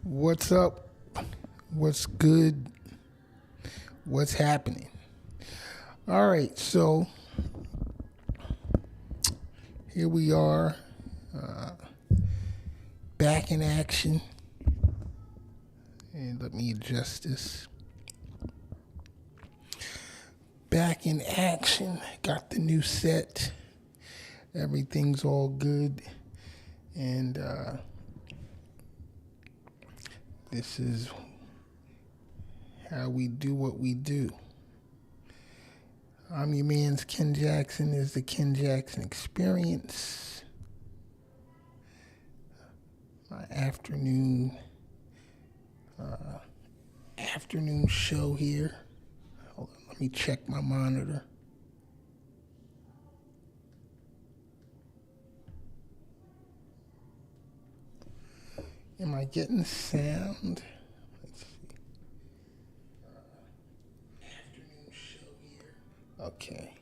What's up? What's good? What's happening? All right, so here we are, back in action. And let me adjust this. Back in action. Got the new set. Everything's all good. And this is how we do what we do. I'm your man's Ken Jackson. Is the Ken Jackson Experience. My afternoon show here. Hold on, let me check my monitor. Am I getting sound? Let's see. Afternoon show here. Okay.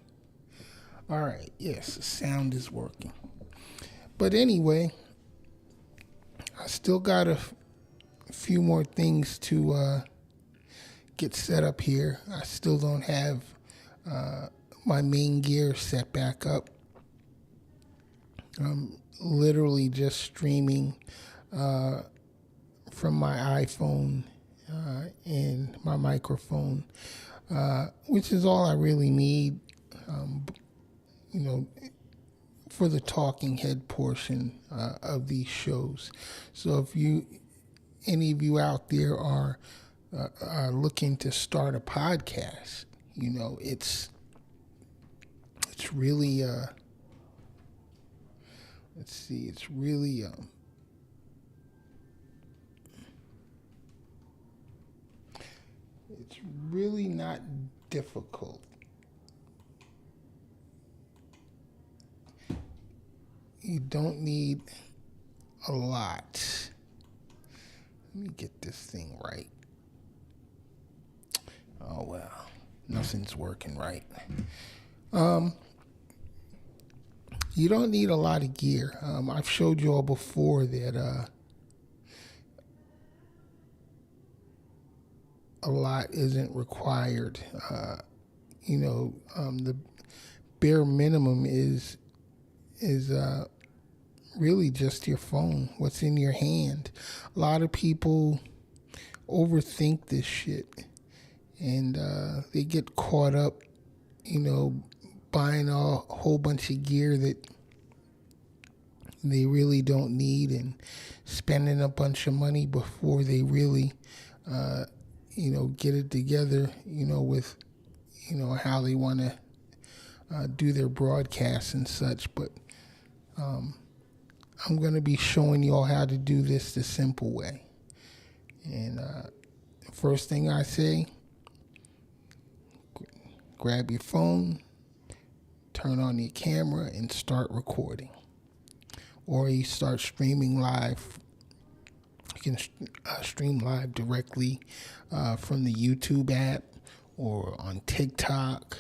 All right. Yes, the sound is working. But anyway, I still got a few more things to get set up here. I still don't have my main gear set back up. I'm literally just streaming from my iPhone and my microphone, which is all I really need, for the talking head portion of these shows. So if any of you out there are looking to start a podcast, it's really let's see, it's really not difficult. You don't need a lot. Let me get this thing right. Oh well, nothing's working right. You don't need a lot of gear. I've showed you all before that a lot isn't required. The bare minimum is really just your phone, what's in your hand. A lot of people overthink this shit, and they get caught up, buying a whole bunch of gear that they really don't need and spending a bunch of money before they really get it together, with, how they want to do their broadcasts and such. But I'm going to be showing you all how to do this the simple way. And first thing I say, grab your phone, turn on your camera, and start recording. Or you start streaming live. You can stream live directly from the YouTube app, or on TikTok,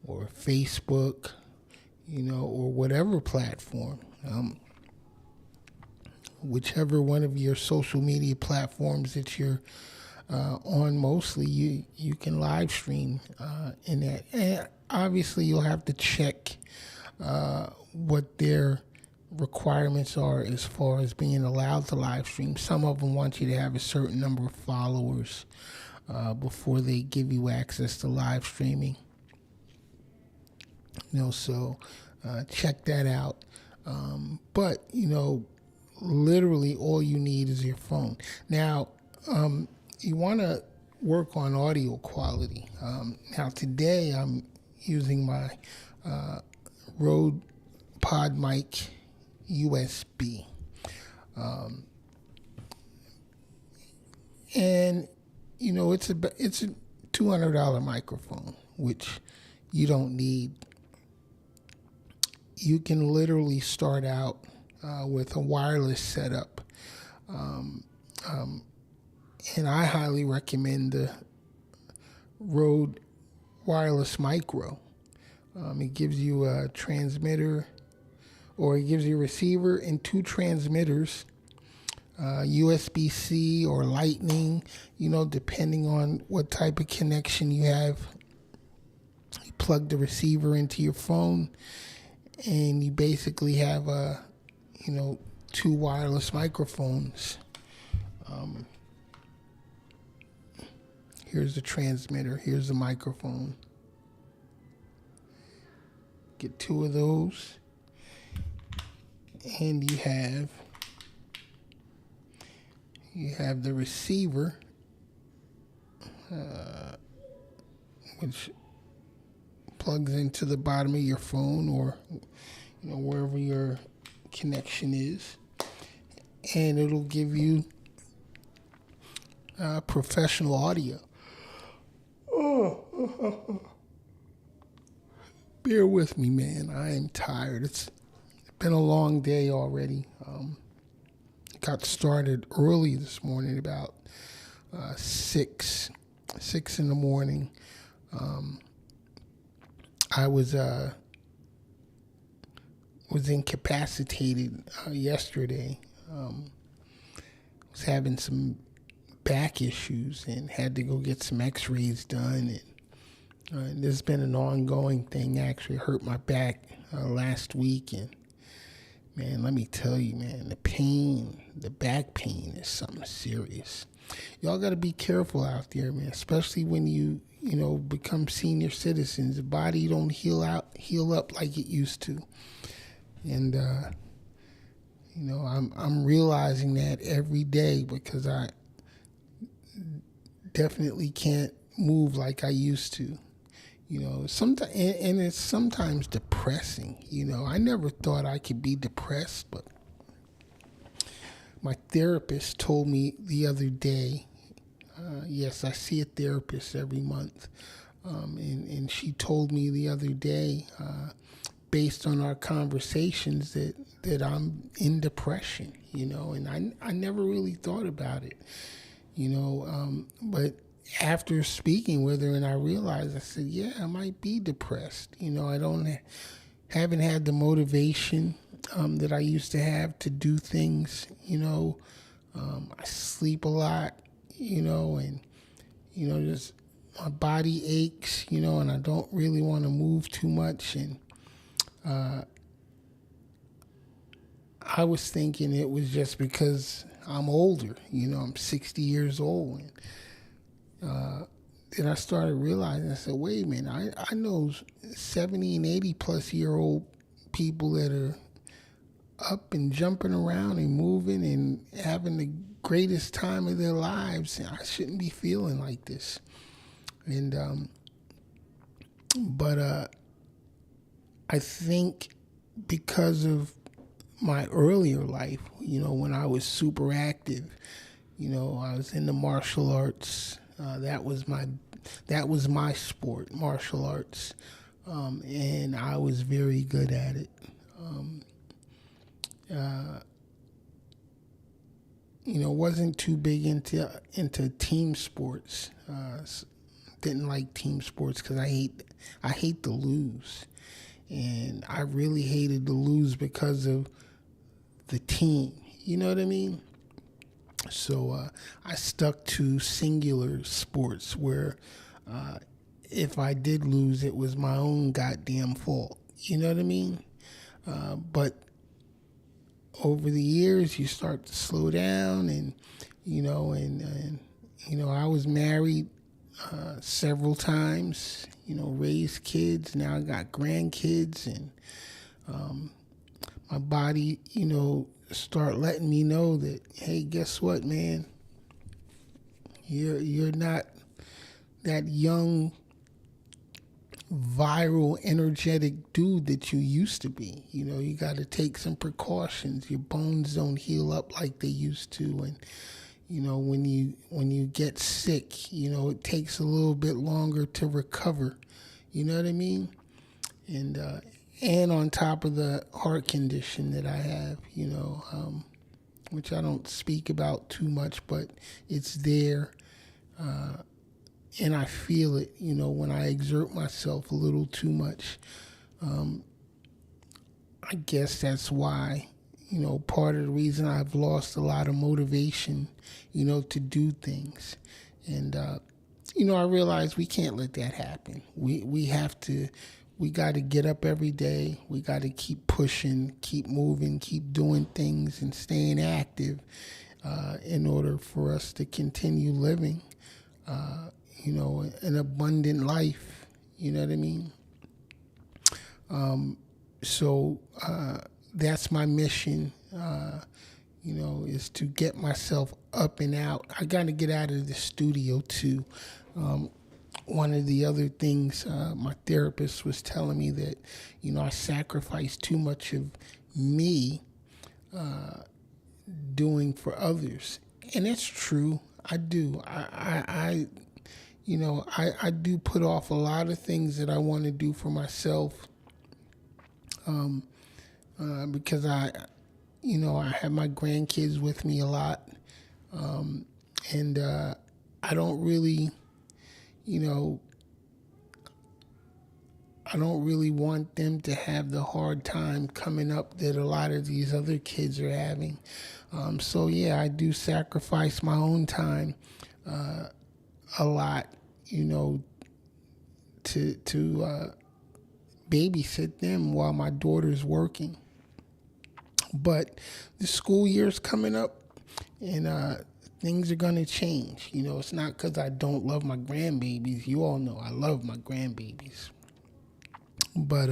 or Facebook, or whatever platform. Whichever one of your social media platforms that you're on, mostly you can live stream in that. And obviously you'll have to check what their requirements are as far as being allowed to live stream. Some of them want you to have a certain number of followers before they give you access to live streaming. So check that out. But literally all you need is your phone. Now, you want to work on audio quality. Now today I'm using my Rode PodMic USB. And it's a $200 microphone, which you don't need. You can literally start out with a wireless setup. And I highly recommend the Rode Wireless Micro. It gives you a transmitter, or it gives you a receiver and two transmitters USB-C or Lightning, depending on what type of connection you have. You plug the receiver into your phone, and you basically have two wireless microphones. Here's the transmitter. Here's the microphone. Get two of those, and you have the receiver, which plugs into the bottom of your phone or wherever your connection is, and it'll give you professional audio. Bear with me, man. I am tired. It's been a long day already. Got started early this morning, about 6 in the morning. I was incapacitated yesterday. Was having some back issues and had to go get some x-rays done. And this has been an ongoing thing. I actually hurt my back last week. And, man, let me tell you, man, the back pain is something serious. Y'all got to be careful out there, man, especially when you become senior citizens. The body don't heal up like it used to. And, I'm realizing that every day because I definitely can't move like I used to. Sometimes, and it's sometimes depressing. I never thought I could be depressed, but my therapist told me the other day, yes, I see a therapist every month, and she told me the other day, based on our conversations, that I'm in depression, and I never really thought about it, but after speaking with her and I realized, I said, yeah, I might be depressed. I haven't had the motivation that I used to have to do things, I sleep a lot, and, just my body aches, and I don't really want to move too much. And I was thinking it was just because I'm older, I'm 60 years old. And then I started realizing, I said, wait a minute, I know 70 and 80 plus year old people that are up and jumping around and moving and having the greatest time of their lives. And I shouldn't be feeling like this. And, but I think because of my earlier life, when I was super active, I was in the martial arts. That was my sport, martial arts, and I was very good at it. Wasn't too big into team sports. Didn't like team sports because I hate to lose, and I really hated to lose because of the team. You know what I mean? So I stuck to singular sports where if I did lose, it was my own goddamn fault. You know what I mean? But over the years, you start to slow down, and I was married several times. Raised kids. Now I got grandkids, and my body, start letting me know that, hey, guess what, man? You're not that young, viral, energetic dude that you used to be. You got to take some precautions. Your bones don't heal up like they used to, and when you get sick, it takes a little bit longer to recover. You know what I mean? And on top of the heart condition that I have, which I don't speak about too much, but it's there. And I feel it, when I exert myself a little too much. I guess that's why, part of the reason I've lost a lot of motivation, to do things. And, I realize we can't let that happen. We got to get up every day. We got to keep pushing, keep moving, keep doing things and staying active in order for us to continue living, an abundant life. You know what I mean? So that's my mission, is to get myself up and out. I got to get out of the studio too. One of the other things my therapist was telling me that, I sacrifice too much of me doing for others. And that's true. I do. I do put off a lot of things that I want to do for myself because I have my grandkids with me a lot. And I don't really, I don't really want them to have the hard time coming up that a lot of these other kids are having. So yeah, I do sacrifice my own time a lot, to babysit them while my daughter's working. But the school year's coming up, and things are going to change. It's not because I don't love my grandbabies. You all know I love my grandbabies. But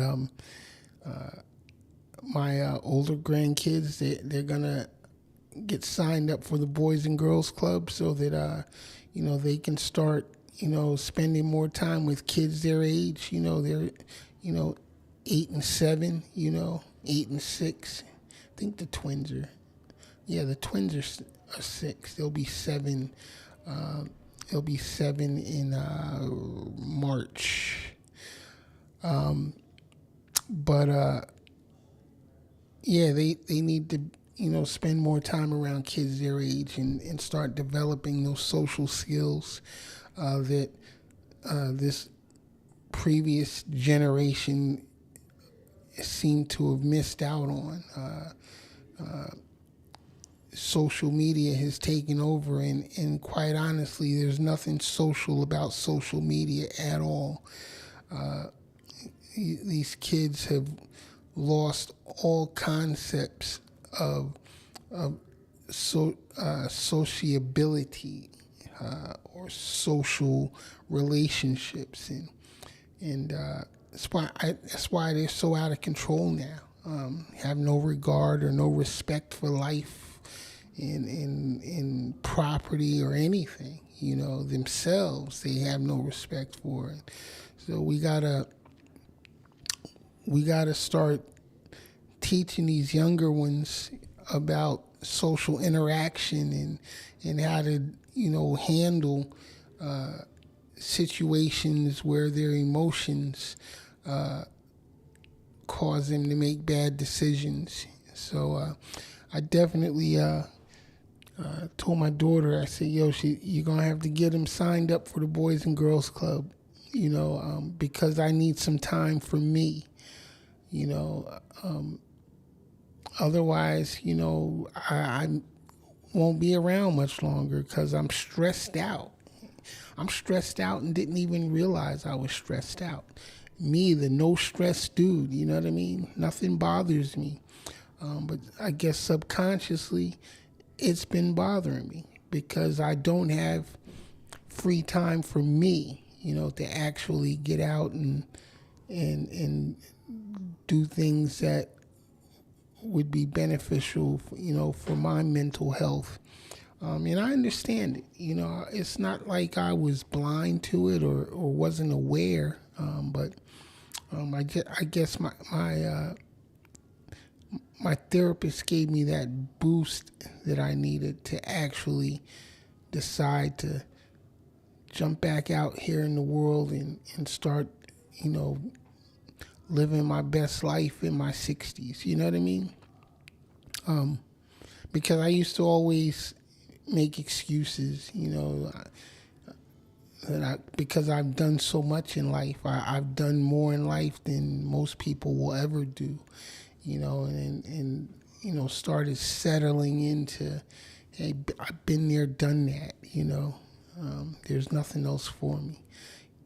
my older grandkids, they're going to get signed up for the Boys and Girls Club so that, they can start, spending more time with kids their age. They're, 8 and 7, 8 and 6. I think the twins are, the twins are 6. They'll be 7. They'll be 7 in March. But they need to, spend more time around kids their age and start developing those social skills that this previous generation seem to have missed out on. Social media has taken over, and quite honestly, there's nothing social about social media at all. These kids have lost all concepts of sociability or social relationships, and that's why they're so out of control now. Have no regard or no respect for life, in property or anything. Themselves they have no respect for it. So we gotta start teaching these younger ones about social interaction and how to handle situations where their emotions cause them to make bad decisions. So I definitely told my daughter, I said, you're gonna have to get him signed up for the Boys and Girls Club, because I need some time for me. Otherwise, I won't be around much longer because I'm stressed out. I'm stressed out and didn't even realize I was stressed out. Me, the no stress dude, you know what I mean? Nothing bothers me. But I guess subconsciously it's been bothering me because I don't have free time for me, to actually get out and do things that would be beneficial, for my mental health. And I understand it. It's not like I was blind to it or wasn't aware. But I guess my therapist gave me that boost that I needed to actually decide to jump back out here in the world and start, living my best life in my 60s. You know what I mean? Because I used to always make excuses, because I've done so much in life. I've done more in life than most people will ever do, and started settling into, hey, I've been there, done that. There's nothing else for me.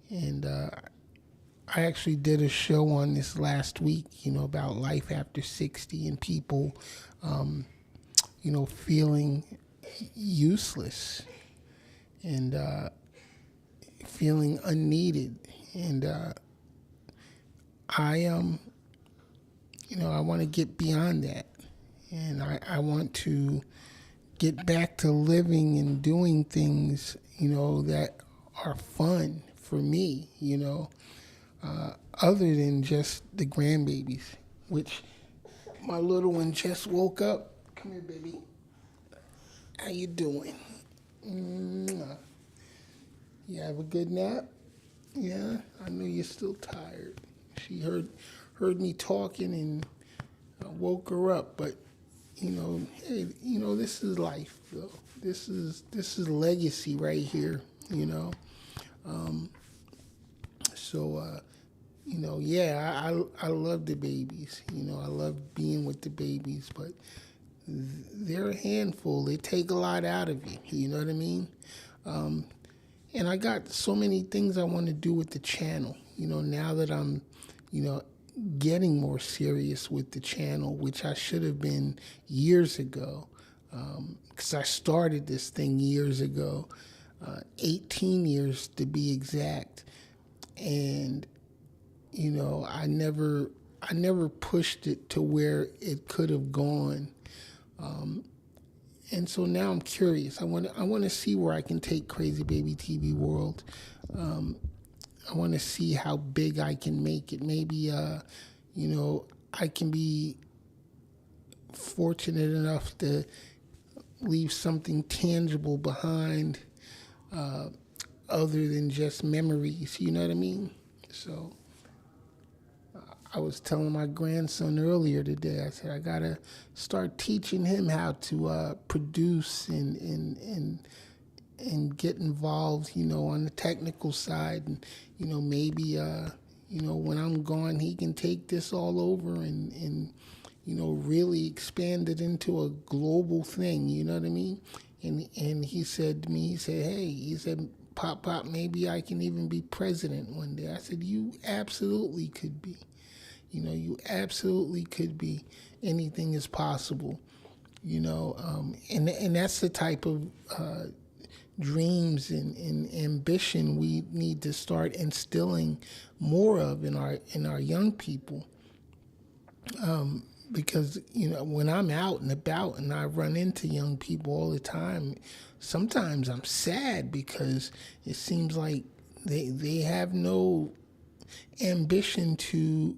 And I actually did a show on this last week, about life after 60 and people, feeling useless and feeling unneeded. And I I want to get beyond that. And I want to get back to living and doing things, that are fun for me, other than just the grandbabies, which my little one just woke up. Come here, baby. How you doing? Mwah. You have a good nap? Yeah, I know you're still tired. She heard me talking and I woke her up, but hey, this is life, though. This is legacy right here, So, yeah, I love the babies. I love being with the babies, but they're a handful. They take a lot out of you. You know what I mean? And I got so many things I want to do with the channel. Now that I'm, getting more serious with the channel, which I should have been years ago, because I started this thing years ago, 18 years to be exact, and I never pushed it to where it could have gone. And so now I'm curious. I want to see where I can take Crazy Baby TV World. I want to see how big I can make it. Maybe, I can be fortunate enough to leave something tangible behind, other than just memories. You know what I mean? So I was telling my grandson earlier today, I said, I got to start teaching him how to produce and get involved, on the technical side. And, maybe, when I'm gone, he can take this all over and really expand it into a global thing. You know what I mean? And he said to me, he said, Pop, maybe I can even be president one day. I said, you absolutely could be. You absolutely could be. Anything is possible. And that's the type of dreams and ambition we need to start instilling more of in our young people. Because when I'm out and about and I run into young people all the time, sometimes I'm sad because it seems like they have no ambition to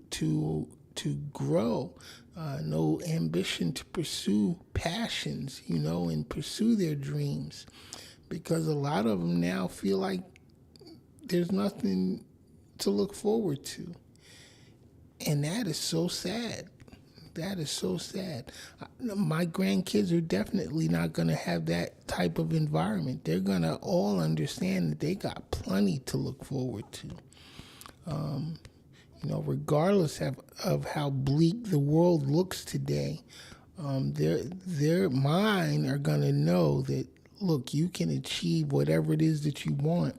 grow, no ambition to pursue passions, and pursue their dreams, because a lot of them now feel like there's nothing to look forward to, and that is so sad. That is so sad. My grandkids are definitely not going to have that type of environment. They're going to all understand that they got plenty to look forward to. Regardless of how bleak the world looks today, their mind are going to know that, look, you can achieve whatever it is that you want.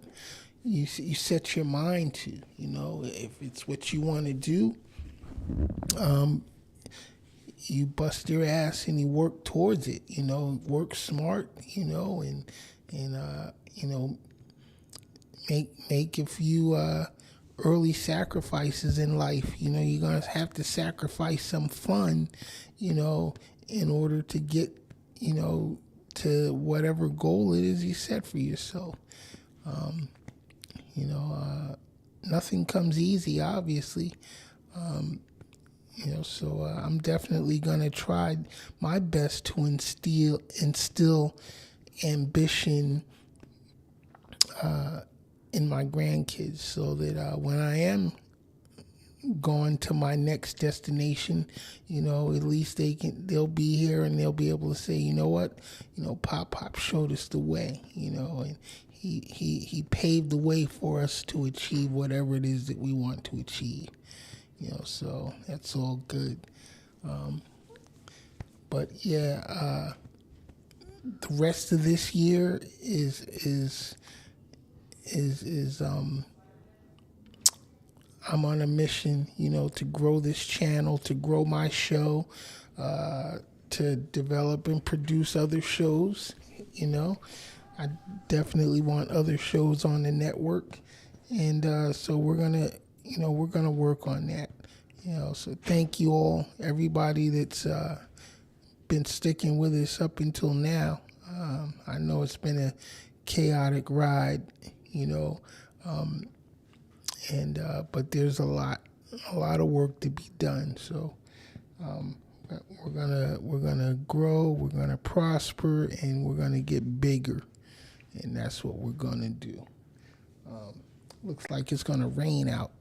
You set your mind to, if it's what you want to do, you bust your ass and you work towards it, work smart, and make a few early sacrifices in life. You're going to have to sacrifice some fun, in order to get, to whatever goal it is you set for yourself. Nothing comes easy, obviously. So I'm definitely going to try my best to instill ambition in my grandkids, so that when I am gone to my next destination, at least they'll be here and they'll be able to say, you know what, Pop showed us the way, and he paved the way for us to achieve whatever it is that we want to achieve. So that's all good. But yeah, the rest of this year is I'm on a mission, to grow this channel, to grow my show, to develop and produce other shows. I definitely want other shows on the network, and so we're gonna work on that. So thank you all, everybody that's been sticking with us up until now. I know it's been a chaotic ride, and but there's a lot of work to be done. So we're gonna grow, we're gonna prosper, and we're gonna get bigger, and that's what we're gonna do. Looks like it's gonna rain out.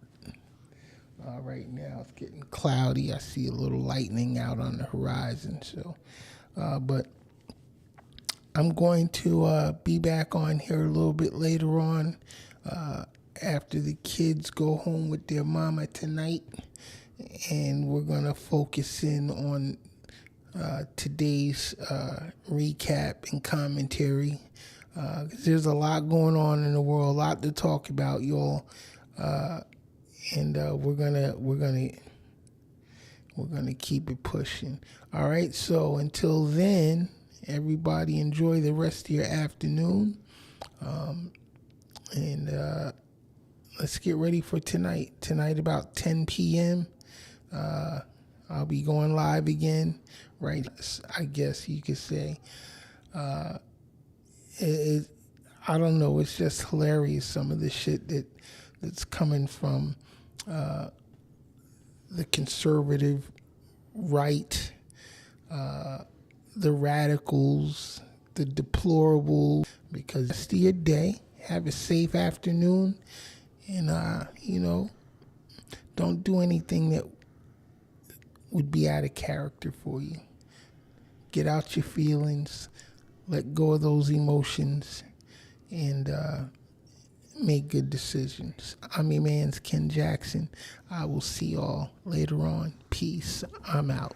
Right now it's getting cloudy. I see a little lightning out on the horizon. So, but I'm going to be back on here a little bit later on after the kids go home with their mama tonight, and we're going to focus in on today's recap and commentary. 'Cause there's a lot going on in the world, a lot to talk about, y'all, and we're gonna keep it pushing. All right. So until then, everybody enjoy the rest of your afternoon, and let's get ready for tonight. Tonight about 10 p.m. I'll be going live again, right? I guess you could say. I don't know. It's just hilarious, some of the shit that's coming from the conservative right, the radicals, the deplorable. Because it's your day. Have a safe afternoon, and don't do anything that would be out of character for you. Get out your feelings, let go of those emotions, and make good decisions. I'm your man's Ken Jackson. I will see y'all later on. Peace. I'm out.